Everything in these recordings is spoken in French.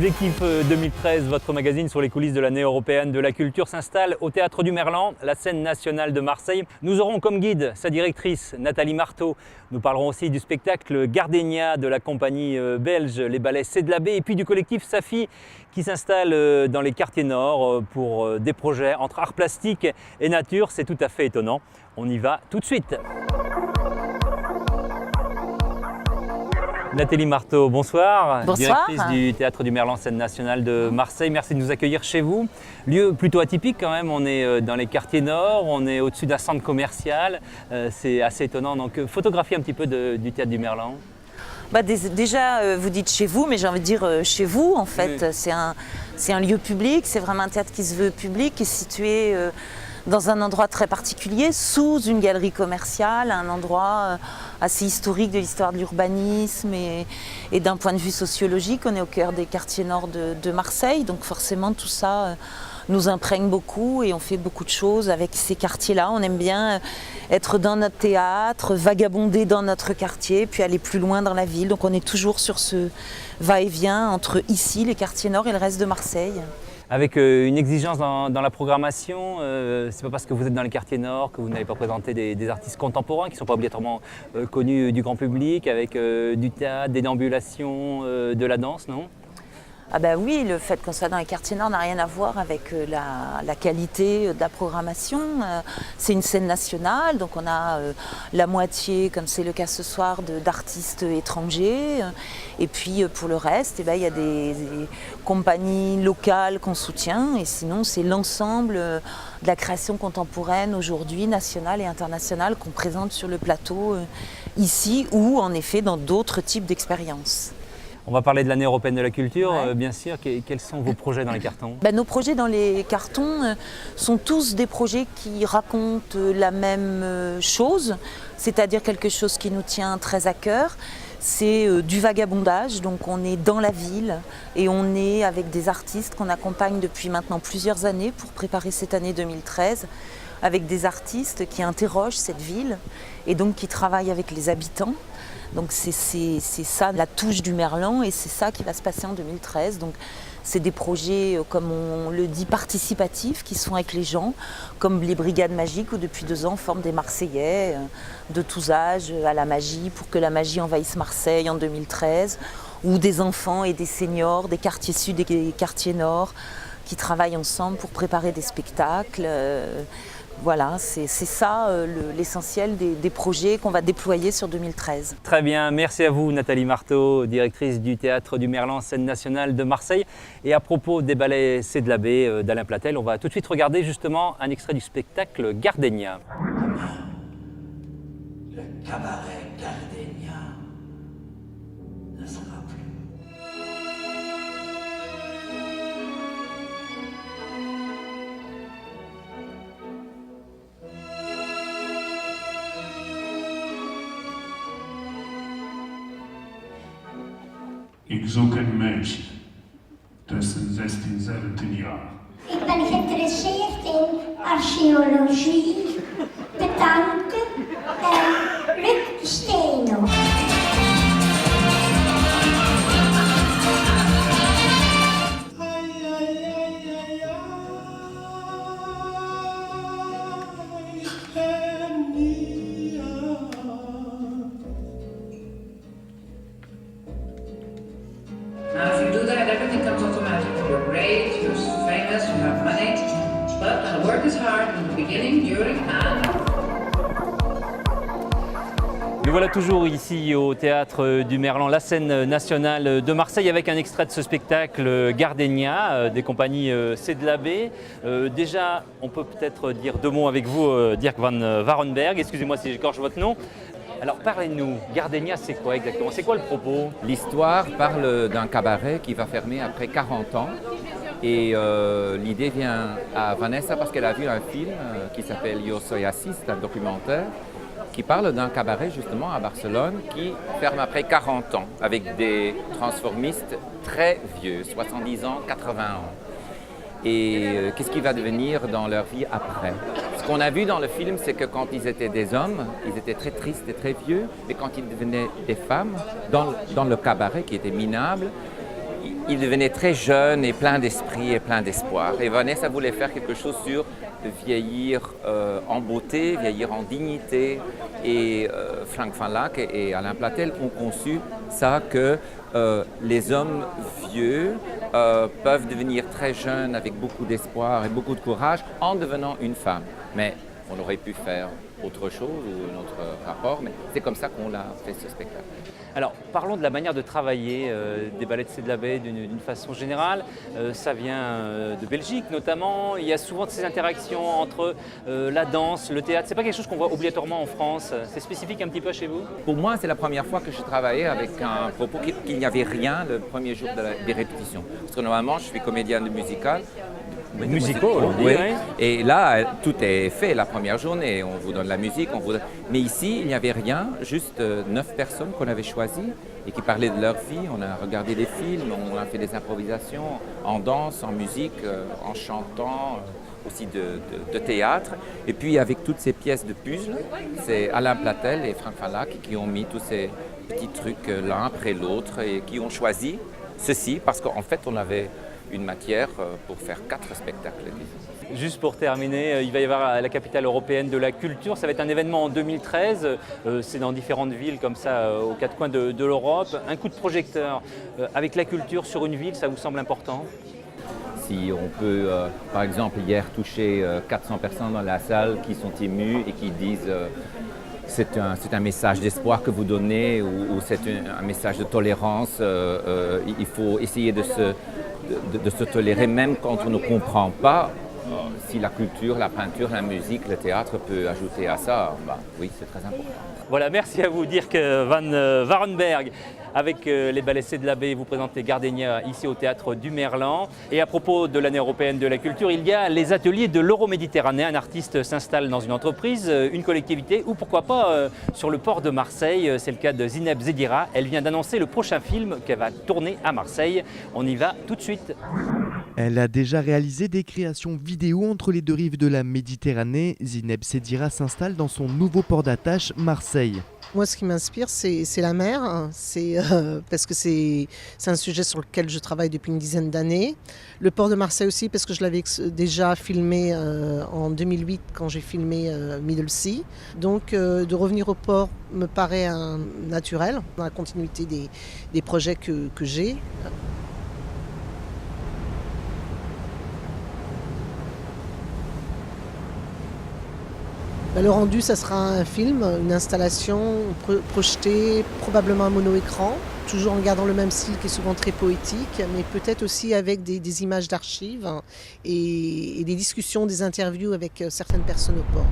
Objectif 2013, votre magazine sur les coulisses de l'année européenne de la culture s'installe au Théâtre du Merlan, la scène nationale de Marseille. Nous aurons comme guide sa directrice Nathalie Marteau. Nous parlerons aussi du spectacle Gardenia de la compagnie belge Les Ballets C'est de la Baie et puis du collectif Safi qui s'installe dans les quartiers nord pour des projets entre art plastique et nature. C'est tout à fait étonnant. On y va tout de suite. Nathalie Marteau, bonsoir. Bonsoir. Directrice du Théâtre du Merlan, scène nationale de Marseille. Merci de nous accueillir chez vous. Lieu plutôt atypique quand même, on est dans les quartiers nord, on est au-dessus d'un centre commercial. C'est assez étonnant. Donc photographie un petit peu du Théâtre du Merlan. Déjà, vous dites chez vous, mais j'ai envie de dire chez vous en fait. Oui. C'est un lieu public, c'est vraiment un théâtre qui se veut public, qui est situé dans un endroit très particulier, sous une galerie commerciale, un endroit assez historique de l'histoire de l'urbanisme et d'un point de vue sociologique. On est au cœur des quartiers nord de Marseille, donc forcément tout ça nous imprègne beaucoup et on fait beaucoup de choses avec ces quartiers-là. On aime bien être dans notre théâtre, vagabonder dans notre quartier, puis aller plus loin dans la ville. Donc on est toujours sur ce va-et-vient entre ici, les quartiers nord et le reste de Marseille. Avec une exigence dans la programmation, c'est pas parce que vous êtes dans les quartiers nord que vous n'allez pas présenter des artistes contemporains qui ne sont pas obligatoirement connus du grand public, avec du théâtre, des déambulations, de la danse, non ? Ah ben oui, le fait qu'on soit dans les quartiers nord n'a rien à voir avec la qualité de la programmation. C'est une scène nationale, donc on a la moitié, comme c'est le cas ce soir, d'artistes étrangers. Et puis pour le reste, il y a des compagnies locales qu'on soutient. Et sinon, c'est l'ensemble de la création contemporaine aujourd'hui, nationale et internationale, qu'on présente sur le plateau ici ou en effet dans d'autres types d'expériences. On va parler de l'année européenne de la culture, Ouais. bien sûr. Quels sont vos projets dans les cartons ? Nos projets dans les cartons sont tous des projets qui racontent la même chose, c'est-à-dire quelque chose qui nous tient très à cœur. C'est du vagabondage, donc on est dans la ville et on est avec des artistes qu'on accompagne depuis maintenant plusieurs années pour préparer cette année 2013, avec des artistes qui interrogent cette ville et donc qui travaillent avec les habitants. Donc c'est ça la touche du Merlan et c'est ça qui va se passer en 2013. Donc c'est des projets, comme on le dit, participatifs qui sont avec les gens, comme les Brigades Magiques où depuis 2 ans forment des Marseillais de tous âges à la magie pour que la magie envahisse Marseille en 2013, ou des enfants et des seniors des quartiers sud et des quartiers nord qui travaillent ensemble pour préparer des spectacles. Voilà, c'est ça l'essentiel des projets qu'on va déployer sur 2013. Très bien, merci à vous Nathalie Marteau, directrice du Théâtre du Merlan, scène nationale de Marseille. Et à propos des ballets C'est de la Baie d'Alain Platel, on va tout de suite regarder justement un extrait du spectacle Gardenia. Le cabaret Gardenia ne sera plus. Ik zoek een meisje tussen 16 en 17 jaar. Ik ben geïnteresseerd in archeologie, petanque en Luc Steno. Now, if you do that, everything comes automatic. You're great, you're famous, you have money, but the work is hard in the beginning, during, and... Nous voilà toujours ici au Théâtre du Merlan, la scène nationale de Marseille, avec un extrait de ce spectacle Gardenia des compagnies C'est de la Baie. Déjà, on peut peut-être dire 2 mots avec vous, Dirk van Warenberg. Excusez-moi si j'écorche votre nom. Alors parlez-nous, Gardenia c'est quoi exactement? C'est quoi le propos? L'histoire parle d'un cabaret qui va fermer après 40 ans. Et l'idée vient à Vanessa parce qu'elle a vu un film qui s'appelle Yo Soy Assis, c'est un documentaire qui parle d'un cabaret justement à Barcelone qui ferme après 40 ans avec des transformistes très vieux, 70 ans, 80 ans. Et qu'est-ce qui va devenir dans leur vie après? Ce qu'on a vu dans le film, c'est que quand ils étaient des hommes, ils étaient très tristes et très vieux, mais quand ils devenaient des femmes, dans le cabaret qui était minable, il devenait très jeune et plein d'esprit et plein d'espoir. Et Vanessa voulait faire quelque chose sur vieillir en beauté, vieillir en dignité. Et Frank Van Laak et Alain Platel ont conçu ça que les hommes vieux peuvent devenir très jeunes avec beaucoup d'espoir et beaucoup de courage en devenant une femme. Mais on aurait pu faire autre chose ou un autre rapport, mais c'est comme ça qu'on a fait ce spectacle. Alors, parlons de la manière de travailler des ballets de Cédlabé d'une façon générale. Ça vient de Belgique notamment. Il y a souvent de ces interactions entre la danse, le théâtre. C'est pas quelque chose qu'on voit obligatoirement en France. C'est spécifique un petit peu chez vous? Pour moi, c'est la première fois que je travaillais avec un propos qu'il n'y avait rien le premier jour des répétitions. Parce que normalement, je suis comédien de musical. Musicaux, oui. Et là, tout est fait la première journée. On vous donne la musique, mais ici, il n'y avait rien, juste 9 personnes qu'on avait choisies et qui parlaient de leur vie. On a regardé des films, on a fait des improvisations en danse, en musique, en chantant, aussi de théâtre. Et puis, avec toutes ces pièces de puzzle, c'est Alain Platel et Frank Van Laak qui ont mis tous ces petits trucs l'un après l'autre et qui ont choisi ceci parce qu'en fait, on avait une matière pour faire 4 spectacles. Juste pour terminer, il va y avoir la capitale européenne de la culture. Ça va être un événement en 2013. C'est dans différentes villes comme ça, aux 4 coins de l'Europe. Un coup de projecteur avec la culture sur une ville, ça vous semble important? Si on peut, par exemple, hier toucher 400 personnes dans la salle qui sont émues et qui disent c'est un message d'espoir que vous donnez ou c'est un message de tolérance, il faut essayer de se tolérer même quand on ne comprend pas. Si la culture, la peinture, la musique, le théâtre peut ajouter à ça, oui, c'est très important. Voilà, merci à vous, Dirk van Warenberg. Avec les ballets Cédlabé, vous présentez Gardenia ici au Théâtre du Merlan. Et à propos de l'année européenne de la culture, il y a les ateliers de l'Euroméditerranée. Un artiste s'installe dans une entreprise, une collectivité ou pourquoi pas sur le port de Marseille. C'est le cas de Zineb Zedira. Elle vient d'annoncer le prochain film qu'elle va tourner à Marseille. On y va tout de suite. Elle a déjà réalisé des créations vidéo entre les deux rives de la Méditerranée. Zineb Zedira s'installe dans son nouveau port d'attache, Marseille. Moi, ce qui m'inspire, c'est la mer, parce que c'est un sujet sur lequel je travaille depuis une dizaine d'années. Le port de Marseille aussi, parce que je l'avais déjà filmé en 2008 quand j'ai filmé Middle Sea. Donc, de revenir au port me paraît naturel, dans la continuité des projets que j'ai. Le rendu, ça sera un film, une installation projetée, probablement un mono-écran, toujours en gardant le même style qui est souvent très poétique, mais peut-être aussi avec des images d'archives et des discussions, des interviews avec certaines personnes au port.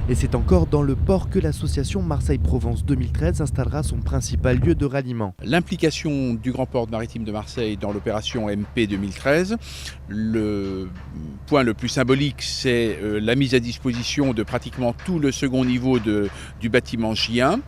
Et c'est encore dans le port que l'association Marseille-Provence 2013 installera son principal lieu de ralliement. L'implication du Grand Port Maritime de Marseille dans l'opération MP 2013, le point le plus symbolique, c'est la mise à disposition de pratiquement tout le second niveau du bâtiment J1,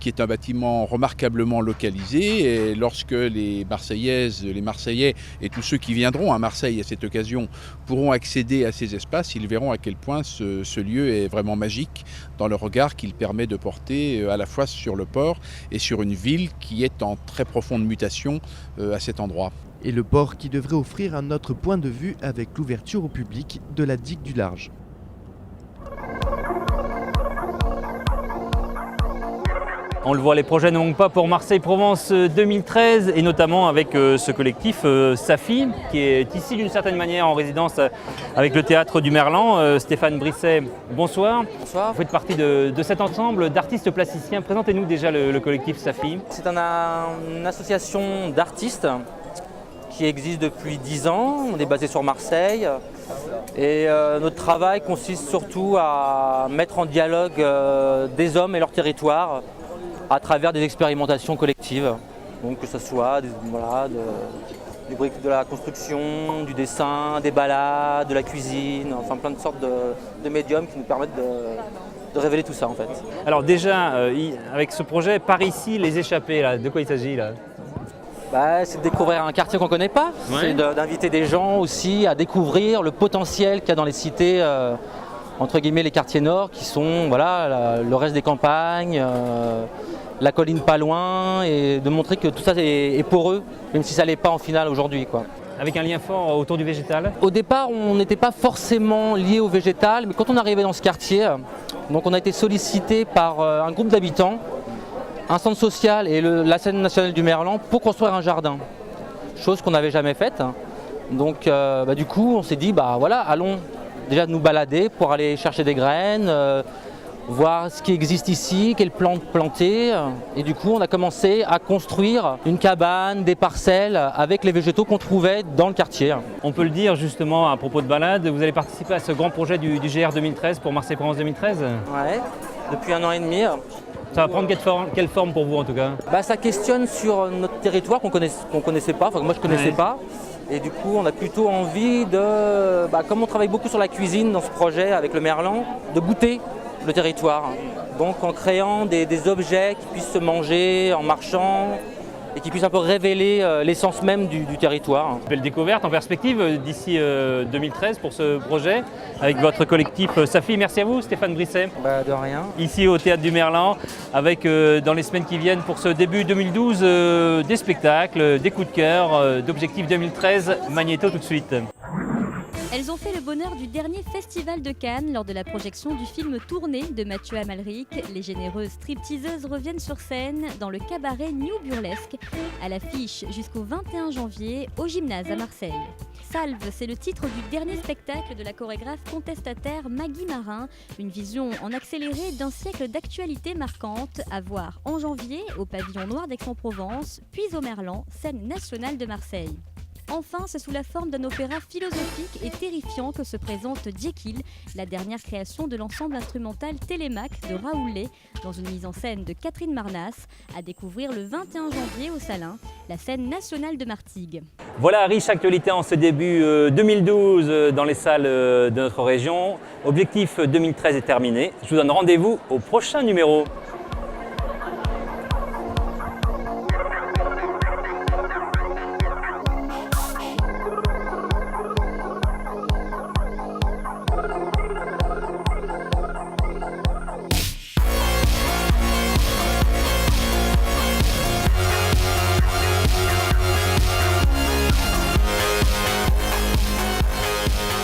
qui est un bâtiment remarquablement localisé. Et lorsque les Marseillaises, les Marseillais et tous ceux qui viendront à Marseille à cette occasion pourront accéder à ces espaces, ils verront à quel point ce lieu est vraiment magique dans le regard qu'il permet de porter à la fois sur le port et sur une ville qui est en très profonde mutation à cet endroit. Et le port qui devrait offrir un autre point de vue avec l'ouverture au public de la digue du Large. On le voit, les projets ne manquent pas pour Marseille-Provence 2013 et notamment avec ce collectif Safi qui est ici d'une certaine manière en résidence avec le Théâtre du Merlan. Stéphane Brisset, bonsoir. Bonsoir. Vous faites partie de cet ensemble d'artistes plasticiens. Présentez-nous déjà le collectif Safi. C'est une association d'artistes qui existe depuis 10 ans. On est basé sur Marseille et notre travail consiste surtout à mettre en dialogue des hommes et leur territoire à travers des expérimentations collectives, donc que ce soit de la construction, du dessin, des balades, de la cuisine, enfin plein de sortes de médiums qui nous permettent de révéler tout ça en fait. Alors déjà, avec ce projet, par ici, les échappés, là, de quoi il s'agit là ? C'est de découvrir un quartier qu'on ne connaît pas, c'est d'inviter des gens aussi à découvrir le potentiel qu'il y a dans les cités, entre guillemets les quartiers nord, qui sont le reste des campagnes, la colline pas loin et de montrer que tout ça est poreux, même si ça l'est pas en finale aujourd'hui, quoi. Avec un lien fort autour du végétal? Au départ, on n'était pas forcément lié au végétal, mais quand on arrivait dans ce quartier, donc on a été sollicité par un groupe d'habitants, un centre social et la scène nationale du Merlan pour construire un jardin, chose qu'on n'avait jamais faite. Donc du coup, on s'est dit, voilà, allons déjà nous balader pour aller chercher des graines, voir ce qui existe ici, quelles plantes planter. Et du coup, on a commencé à construire une cabane, des parcelles avec les végétaux qu'on trouvait dans le quartier. On peut le dire justement à propos de balade, vous allez participer à ce grand projet du GR 2013 pour Marseille-Provence 2013? Ouais, depuis 1 an et demi. Ça va prendre quelle forme pour vous en tout cas? Ça questionne sur notre territoire qu'on connaissait pas, enfin moi je connaissais pas. Et du coup, on a plutôt envie de, comme on travaille beaucoup sur la cuisine dans ce projet avec le Merlan, de goûter le territoire. Donc en créant des objets qui puissent se manger en marchant et qui puissent un peu révéler l'essence même du territoire. Belle découverte en perspective d'ici 2013 pour ce projet avec votre collectif Safi. Merci à vous Stéphane Brisset. De rien. Ici au Théâtre du Merlan avec dans les semaines qui viennent pour ce début 2012 des spectacles, des coups de cœur, d'Objectif 2013. Magnéto tout de suite. Elles ont fait le bonheur du dernier festival de Cannes lors de la projection du film Tournée de Mathieu Amalric. Les généreuses stripteaseuses reviennent sur scène dans le cabaret New Burlesque, à l'affiche jusqu'au 21 janvier au Gymnase à Marseille. Salve, c'est le titre du dernier spectacle de la chorégraphe contestataire Maggie Marin, une vision en accéléré d'un siècle d'actualité marquante à voir en janvier au Pavillon Noir d'Aix-en-Provence, puis au Merlan, scène nationale de Marseille. Enfin, c'est sous la forme d'un opéra philosophique et terrifiant que se présente Jekyll, la dernière création de l'ensemble instrumental Télémaque de Raoul Lay, dans une mise en scène de Catherine Marnas, à découvrir le 21 janvier au Salin, la scène nationale de Martigues. Voilà, riche actualité en ce début 2012 dans les salles de notre région. Objectif 2013 est terminé. Je vous donne rendez-vous au prochain numéro.